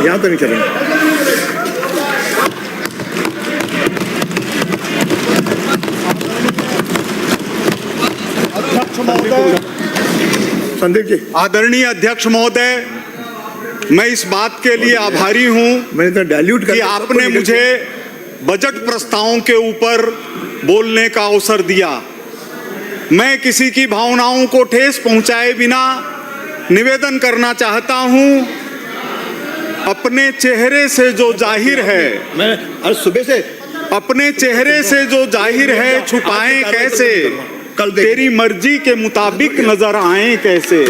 यहाँ तो नहीं चलेंगे। संदीप जी। आदरणीय अध्यक्ष महोदय, मैं इस बात के लिए आभारी हूं मैंने तो डाइल्यूट कि आपने मुझे बजट प्रस्तावों के ऊपर बोलने का अवसर दिया। मैं किसी की भावनाओं को ठेस पहुंचाए बिना निवेदन करना चाहता हूं, अपने चेहरे से जो जाहिर है, मैं आज सुबह से अपने चेहरे से जो जाहिर है छुपाएं कैसे, कल तेरी मर्जी के मुताबिक नजर आए कैसे।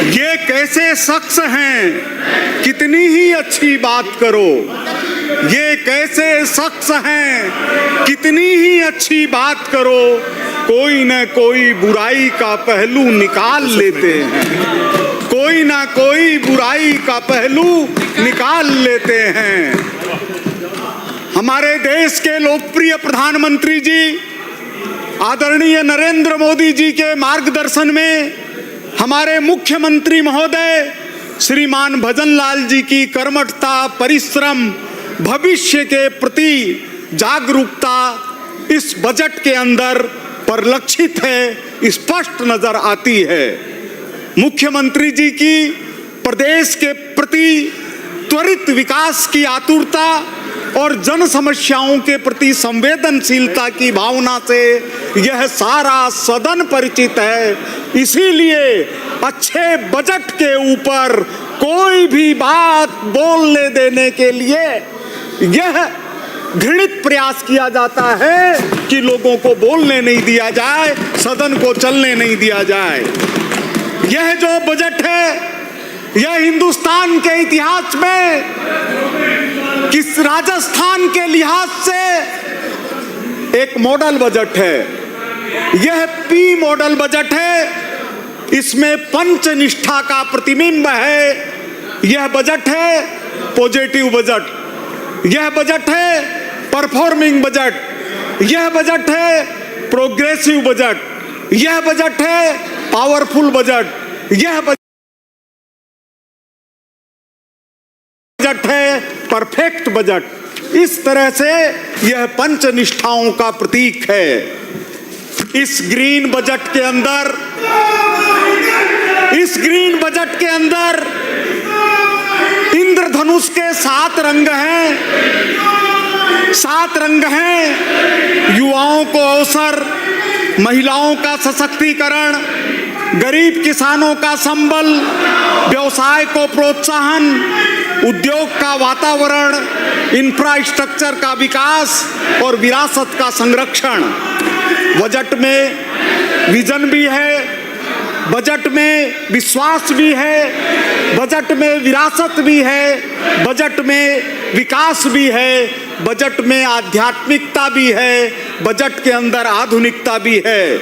ये कैसे शख्स हैं, कितनी ही अच्छी बात करो। ये कैसे शख्स हैं, कितनी ही अच्छी बात करो, कोई न कोई बुराई का पहलू निकाल लेते हैं, कोई ना कोई बुराई का पहलू निकाल लेते हैं। हमारे देश के लोकप्रिय प्रधानमंत्री जी आदरणीय नरेंद्र मोदी जी के मार्गदर्शन में हमारे मुख्यमंत्री महोदय श्रीमान भजनलाल जी की कर्मठता, परिश्रम, भविष्य के प्रति जागरूकता इस बजट के अंदर परिलक्षित है, स्पष्ट नजर आती है। मुख्यमंत्री जी की प्रदेश के प्रति त्वरित विकास की आतुरता और जन समस्याओं के प्रति संवेदनशीलता की भावना से यह सारा सदन परिचित है। इसीलिए अच्छे बजट के ऊपर कोई भी बात बोलने देने के लिए यह घृणित प्रयास किया जाता है कि लोगों को बोलने नहीं दिया जाए, सदन को चलने नहीं दिया जाए। यह जो बजट है, यह हिंदुस्तान के इतिहास में किस राजस्थान के लिहाज से एक मॉडल बजट है। यह पी मॉडल बजट है, इसमें पंचनिष्ठा का प्रतिबिंब है। यह बजट है पॉजिटिव बजट, यह बजट है परफॉर्मिंग बजट, यह बजट है प्रोग्रेसिव बजट, यह बजट है पावरफुल बजट, यह बजट है परफेक्ट बजट। इस तरह से यह पंचनिष्ठाओं का प्रतीक है। इस ग्रीन बजट के अंदर, इस ग्रीन बजट के अंदर इंद्रधनुष के 7 रंग हैं, 7 रंग हैं। युवाओं को अवसर, महिलाओं का सशक्तिकरण, गरीब किसानों का संबल, व्यवसाय को प्रोत्साहन, उद्योग का वातावरण, इंफ्रास्ट्रक्चर का विकास और विरासत का संरक्षण। बजट में विजन भी है, बजट में विश्वास भी है, बजट में विरासत भी है, बजट में विकास भी है, बजट में आध्यात्मिकता भी है, बजट के अंदर आधुनिकता भी है।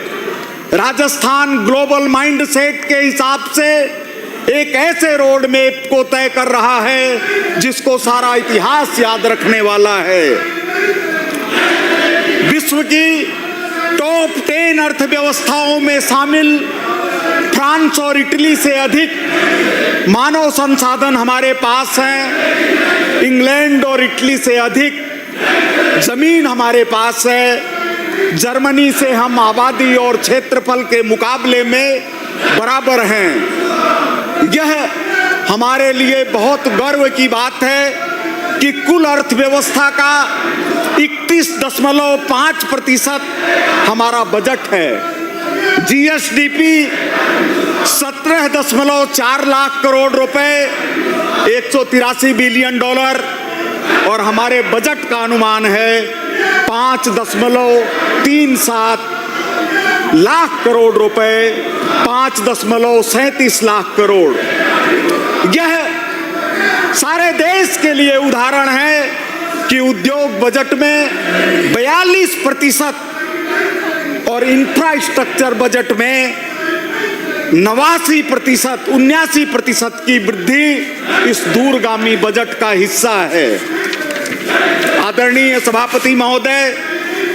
राजस्थान ग्लोबल माइंडसेट के हिसाब से एक ऐसे रोड मैप को तय कर रहा है जिसको सारा इतिहास याद रखने वाला है। विश्व की टॉप 10 अर्थव्यवस्थाओं में शामिल फ्रांस और इटली से अधिक मानव संसाधन हमारे पास हैं। इंग्लैंड और इटली से अधिक जमीन हमारे पास है। जर्मनी से हम आबादी और क्षेत्रफल के मुकाबले में बराबर हैं। यह हमारे लिए बहुत गर्व की बात है कि कुल अर्थव्यवस्था का 31.5% हमारा बजट है। जीएसडीपी 17.4 लाख करोड़ रुपए, 183 बिलियन डॉलर और हमारे बजट का अनुमान है 5.37 लाख करोड़ रुपए, 5.37 लाख करोड़। यह सारे देश के लिए उदाहरण है कि उद्योग बजट में 42% और इंफ्रास्ट्रक्चर बजट में 79% की वृद्धि इस दूरगामी बजट का हिस्सा है। आदरणीय सभापति महोदय,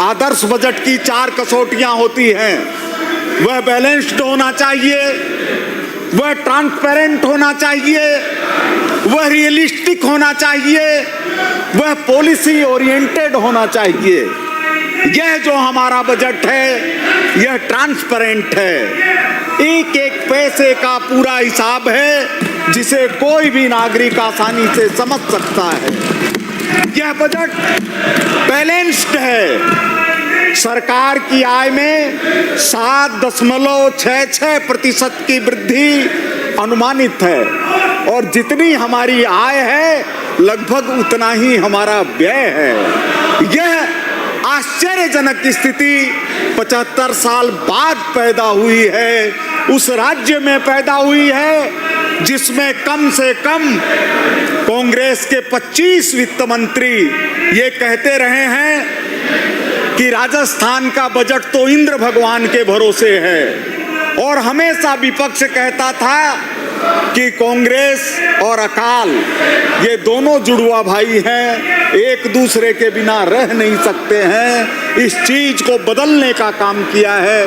आदर्श बजट की 4 कसौटियां होती हैं। वह बैलेंस्ड होना चाहिए, वह ट्रांसपेरेंट होना चाहिए, वह रियलिस्टिक होना चाहिए, वह पॉलिसी ओरिएंटेड होना चाहिए। यह जो हमारा बजट है यह ट्रांसपेरेंट है, एक एक पैसे का पूरा हिसाब है जिसे कोई भी नागरिक आसानी से समझ सकता है। यह बजट बैलेंस्ड है। सरकार की आय में 7.66% की वृद्धि अनुमानित है और जितनी हमारी आय है लगभग उतना ही हमारा व्यय है। यह आश्चर्यजनक स्थिति 75 साल बाद पैदा हुई है, उस राज्य में पैदा हुई है जिसमें कम से कम कांग्रेस के 25 वित्त मंत्री ये कहते रहे हैं कि राजस्थान का बजट तो इंद्र भगवान के भरोसे है, और हमेशा विपक्ष कहता था कि कांग्रेस और अकाल ये दोनों जुड़वा भाई हैं, एक दूसरे के बिना रह नहीं सकते हैं। इस चीज को बदलने का काम किया है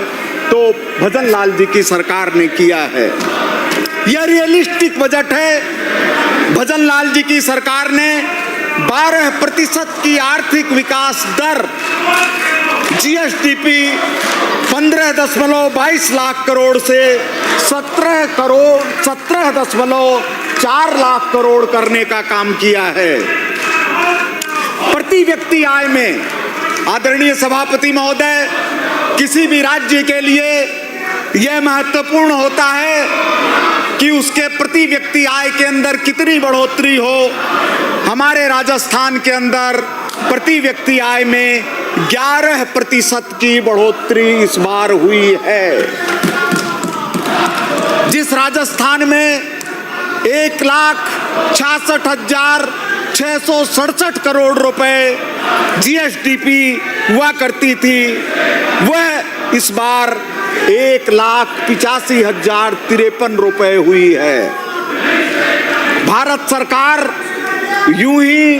तो भजन लाल जी की सरकार ने किया है। यह रियलिस्टिक बजट है। भजन लाल जी की सरकार ने 12% की आर्थिक विकास दर, जीएसडीपी 15.22 लाख करोड़ से 17.4 लाख करोड़ करने का काम किया है। प्रति व्यक्ति आय में आदरणीय सभापति महोदय, किसी भी राज्य के लिए यह महत्वपूर्ण होता है कि उसके प्रति व्यक्ति आय के अंदर कितनी बढ़ोतरी हो। हमारे राजस्थान के अंदर प्रति व्यक्ति आय में 11% की बढ़ोतरी इस बार हुई है। जिस राजस्थान में 1,66,667 करोड़ रुपए जीएसडीपी हुआ करती थी, वह इस बार 1,85,053 रुपए हुई है। भारत सरकार यूं ही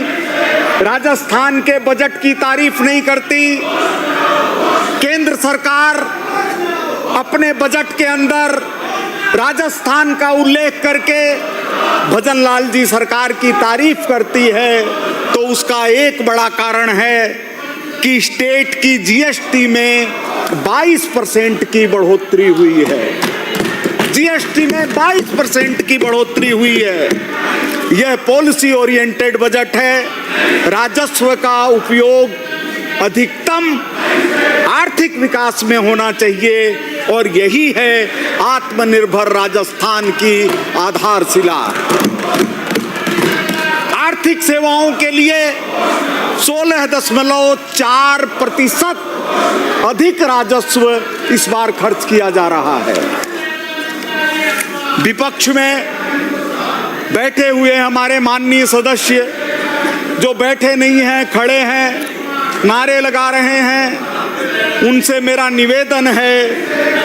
राजस्थान के बजट की तारीफ नहीं करती। केंद्र सरकार अपने बजट के अंदर राजस्थान का उल्लेख करके भजन लाल जी सरकार की तारीफ करती है, तो उसका एक बड़ा कारण है कि स्टेट की जीएसटी में 22% की बढ़ोतरी हुई है। जीएसटी में 22% की बढ़ोतरी हुई है। यह पॉलिसी ओरिएंटेड बजट है। राजस्व का उपयोग अधिकतम आर्थिक विकास में होना चाहिए और यही है आत्मनिर्भर राजस्थान की आधारशिला। आर्थिक सेवाओं के लिए 16.4% अधिक राजस्व इस बार खर्च किया जा रहा है। विपक्ष में बैठे हुए हमारे माननीय सदस्य जो बैठे नहीं हैं, खड़े हैं, नारे लगा रहे हैं, उनसे मेरा निवेदन है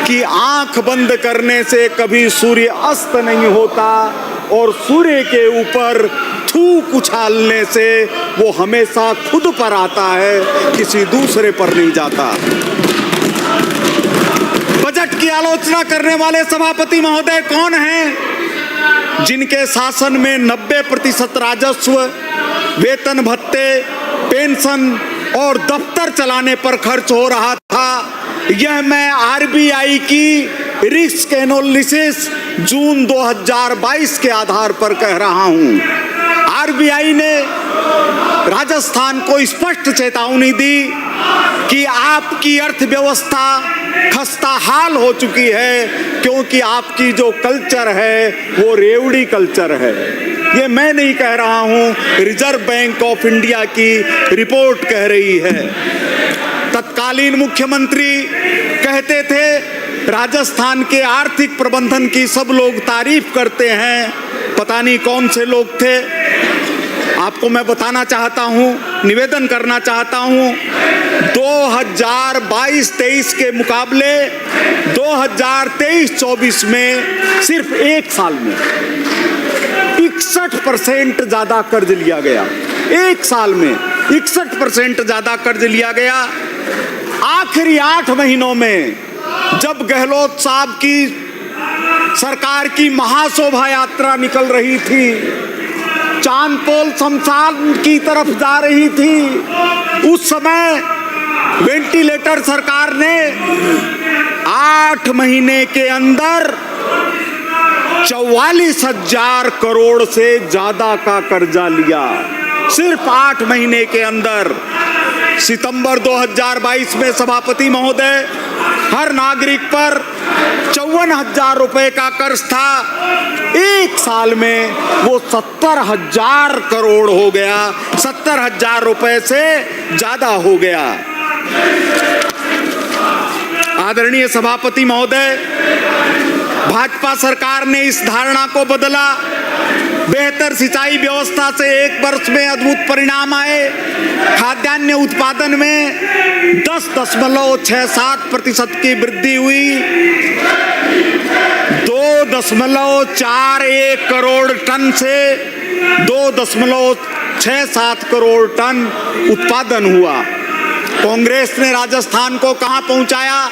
कि आंख बंद करने से कभी सूर्य अस्त नहीं होता और सूर्य के ऊपर थूक उछालने से वो हमेशा खुद पर आता है, किसी दूसरे पर नहीं जाता। बजट की आलोचना करने वाले सभापति महोदय कौन हैं? जिनके शासन में 90% राजस्व वेतन भत्ते, पेंशन और दफ्तर चलाने पर खर्च हो रहा था। यह मैं आरबीआई की रिस्क एनालिसिस जून 2022 के आधार पर कह रहा हूं। आरबीआई ने राजस्थान को स्पष्ट चेतावनी दी कि आपकी अर्थव्यवस्था खस्ता हाल हो चुकी है, क्योंकि आपकी जो कल्चर है वो रेवड़ी कल्चर है। ये मैं नहीं कह रहा हूं, रिजर्व बैंक ऑफ इंडिया की रिपोर्ट कह रही है। तत्कालीन मुख्यमंत्री कहते थे राजस्थान के आर्थिक प्रबंधन की सब लोग तारीफ करते हैं। पता नहीं कौन से लोग थे, आपको मैं बताना चाहता हूं, निवेदन करना चाहता हूं। 2022-23 के मुकाबले 2023-24 में सिर्फ एक साल में 61% ज्यादा कर्ज लिया गया। एक साल में 61% ज्यादा कर्ज लिया गया। आखिरी 8 महीनों में जब गहलोत साहब की सरकार की महाशोभा यात्रा निकल रही थी, चांदपोल शमशान की तरफ जा रही थी। उस समय वेंटिलेटर सरकार ने 8 महीने के अंदर 44,000 करोड़ से ज्यादा का कर्जा लिया, सिर्फ 8 महीने के अंदर। सितंबर 2022 में सभापति महोदय, हर नागरिक पर 54,000 रुपए का कर्ज था। एक साल में वो 70,000 करोड़ हो गया, 70,000 रुपए से ज्यादा हो गया। आदरणीय सभापति महोदय, भाजपा सरकार ने इस धारणा को बदला। बेहतर सिंचाई व्यवस्था से 1 वर्ष में अद्भुत परिणाम आए। खाद्यान्न उत्पादन में 10.67% की वृद्धि हुई। 2.41 करोड़ टन से 2.67 करोड़ टन उत्पादन हुआ। कांग्रेस ने राजस्थान को कहां पहुंचाया?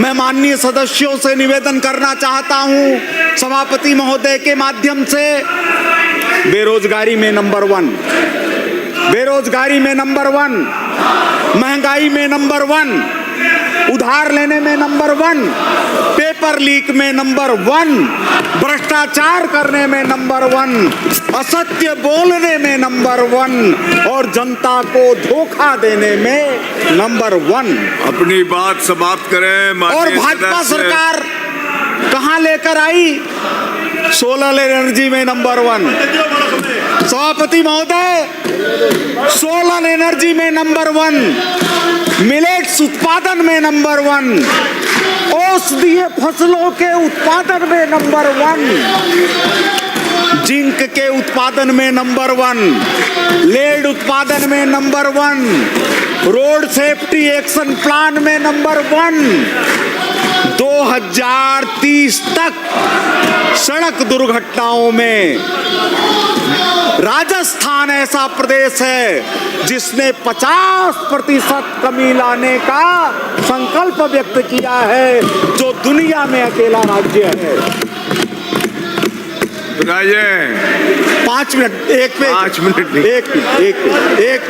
मैं माननीय सदस्यों से निवेदन करना चाहता हूं, सभापति महोदय के माध्यम से, बेरोजगारी में नंबर 1, बेरोजगारी में नंबर 1, महंगाई में नंबर 1, उधार लेने में नंबर 1, पेपर लीक में नंबर 1, भ्रष्टाचार करने में नंबर 1, असत्य बोलने में नंबर 1 और जनता को धोखा देने में नंबर 1। अपनी बात समाप्त करें। और भाजपा सरकार कहां लेकर आई? सोलर एनर्जी में नंबर 1। सभापति महोदय, सोलर एनर्जी में नंबर 1, मिलेट्स उत्पादन में नंबर 1, औषधीय फसलों के उत्पादन में नंबर 1, जिंक के उत्पादन में नंबर 1, लेड उत्पादन में number 1, road safety action plan में नंबर 1। 2030 तक सड़क दुर्घटनाओं में राजस्थान ऐसा प्रदेश है जिसने 50% कमी लाने का संकल्प व्यक्त किया है, जो दुनिया में अकेला राज्य है। 5 मिनट, एक पेज, 5 मिनट नहीं, एक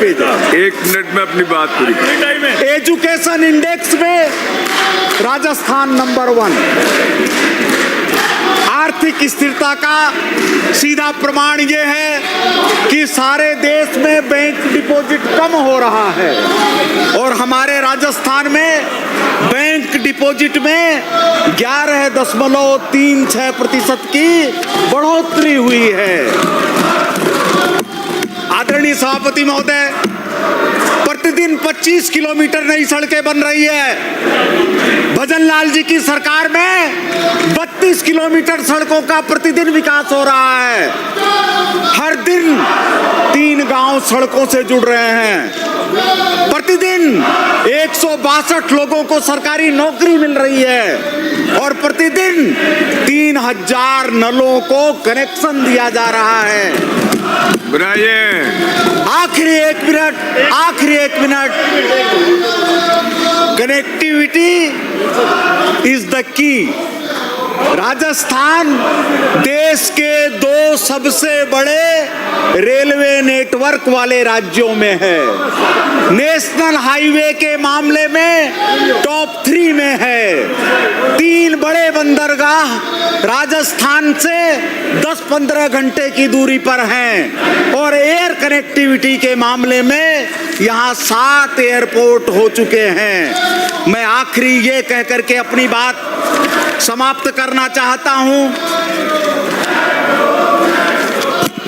पेज, 1 मिनट में अपनी बात पूरी करें। एजुकेशन इंडेक्स में राजस्थान नंबर 1। आर्थिक स्थिरता का सीधा प्रमाण ये है कि सारे देश में बैंक डिपॉजिट कम हो रहा है और हमारे राजस्थान में बैंक डिपॉजिट में 11.36% की बढ़ोतरी हुई है। आदरणीय सभापति महोदय, प्रतिदिन 25 किलोमीटर नई सड़कें बन रही है। भजनलाल जी की सरकार में 32 किलोमीटर सड़कों का प्रतिदिन विकास हो रहा है। हर दिन 3 गांव सड़कों से जुड़ रहे हैं। प्रतिदिन 162 लोगों को सरकारी नौकरी मिल रही है और प्रतिदिन 3000 नलों को कनेक्शन दिया जा रहा है। आखिरी एक minute, connectivity is the key. Rajasthan देश के 2 सबसे बड़े रेलवे नेटवर्क वाले राज्यों में है। नेशनल हाईवे के मामले में टॉप 3 में है। 3 बड़े बंदरगाह राजस्थान से 10-15 घंटे की दूरी पर हैं और एयर कनेक्टिविटी के मामले में यहाँ 7 एयरपोर्ट हो चुके हैं। मैं आखिरी ये कह करके अपनी बात समाप्त करना चाहता हूं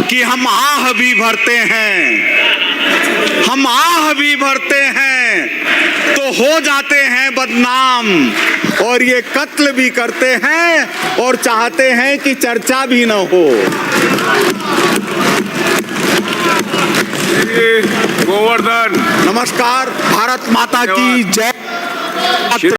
कि हम आह भी भरते हैं तो हो जाते हैं बदनाम, और ये कत्ल भी करते हैं और चाहते हैं कि चर्चा भी न हो। गोवर्धन, नमस्कार। भारत माता की जय।